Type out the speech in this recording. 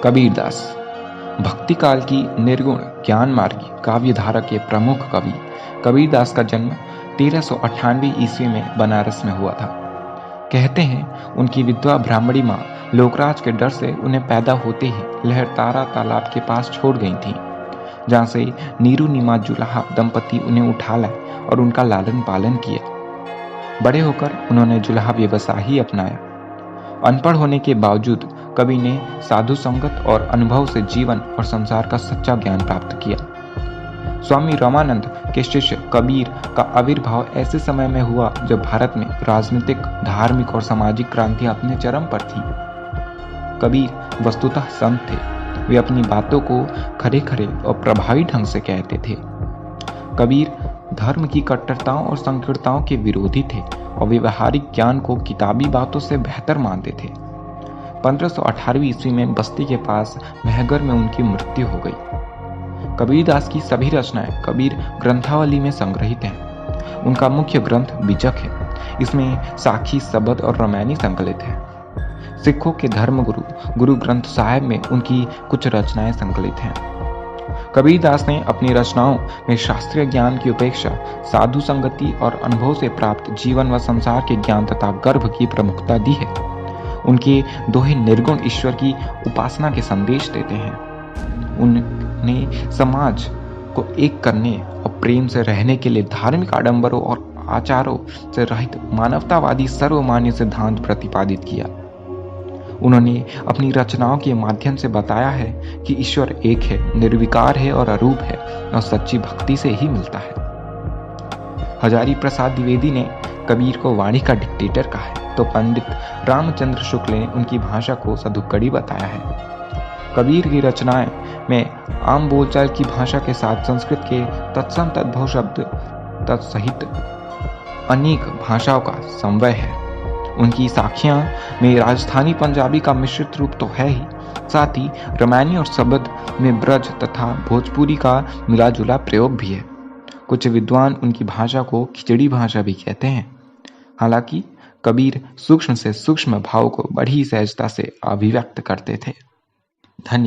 कबीरदास भक्ति काल की निर्गुण ज्ञान मार्गी काव्यधारा के प्रमुख कवि कबीरदास का जन्म 1398 ईस्वी में बनारस में हुआ था। कहते हैं उनकी विधवा ब्राह्मणी माँ लोकराज के डर से उन्हें पैदा होते ही लहरतारा तालाब के पास छोड़ गई थी, जहाँ से नीरू नीमा जुलाहा दंपति उन्हें उठा लाए और उनका लालन पालन किया। बड़े होकर उन्होंने जुलाहा व्यवसाय ही अपनाया। अनपढ़ होने के बावजूद कवि ने साधु संगत और अनुभव से जीवन और संसार का सच्चा ज्ञान प्राप्त किया। स्वामी रामानंद के शिष्य कबीर का आविर्भाव ऐसे समय में हुआ जब भारत में राजनीतिक, धार्मिक और सामाजिक क्रांतियां अपने चरम पर थी। कबीर वस्तुतः संत थे। वे अपनी बातों को खरे खरे और प्रभावी ढंग से कहते थे। कबीर धर्म की कट्टरताओं और संकीर्णताओं के विरोधी थे और व्यवहारिक ज्ञान को किताबी बातों से बेहतर मानते थे। 1518 ईस्वी में बस्ती के पास महगर में उनकी मृत्यु हो गई। कबीरदास की सभी रचनाएं कबीर ग्रंथावली में संग्रहित हैं। उनका मुख्य ग्रंथ बीजक है। इसमें साखी, सबद और रामायणी संकलित है। सिखों के धर्मगुरु गुरु ग्रंथ साहिब में उनकी कुछ रचनाएं संकलित हैं। कबीरदास ने अपनी रचनाओं में शास्त्रीय ज्ञान की उपेक्षा साधु संगति और अनुभव से प्राप्त जीवन व संसार के ज्ञान तथा गर्भ की प्रमुखता दी है। उनके दोहे निर्गुण ईश्वर की उपासना के संदेश देते हैं। उन्हें समाज को एक करने और प्रेम से रहने के लिए धार्मिक आडंबरों और आचारों से रहित मानवतावादी सर्वमान्य सिद्धांत प्रतिपादित किया। उन्होंने अपनी रचनाओं के माध्यम से बताया है कि ईश्वर एक है, निर्विकार है और अरूप है और सच्ची भक्ति से ही मिलता है। हजारी प्रसाद द्विवेदी ने कबीर को वाणी का डिक्टेटर कहा है, तो पंडित रामचंद्र शुक्ल ने उनकी भाषा को सधुक्कड़ी बताया है। कबीर की रचनाएं में आम बोलचाल की भाषा के साथ संस्कृत के तत्सम तद्भव शब्द तत्सहित अनेक भाषाओं का समन्वय है। उनकी साखियां में राजस्थानी पंजाबी का मिश्रित रूप तो है ही, साथ ही रामायणी और सबद में ब्रज तथा भोजपुरी का मिलाजुला प्रयोग भी है। कुछ विद्वान उनकी भाषा को खिचड़ी भाषा भी कहते हैं। हालांकि कबीर सूक्ष्म से सूक्ष्म भाव को बड़ी सहजता से अभिव्यक्त करते थे। धन्यवाद।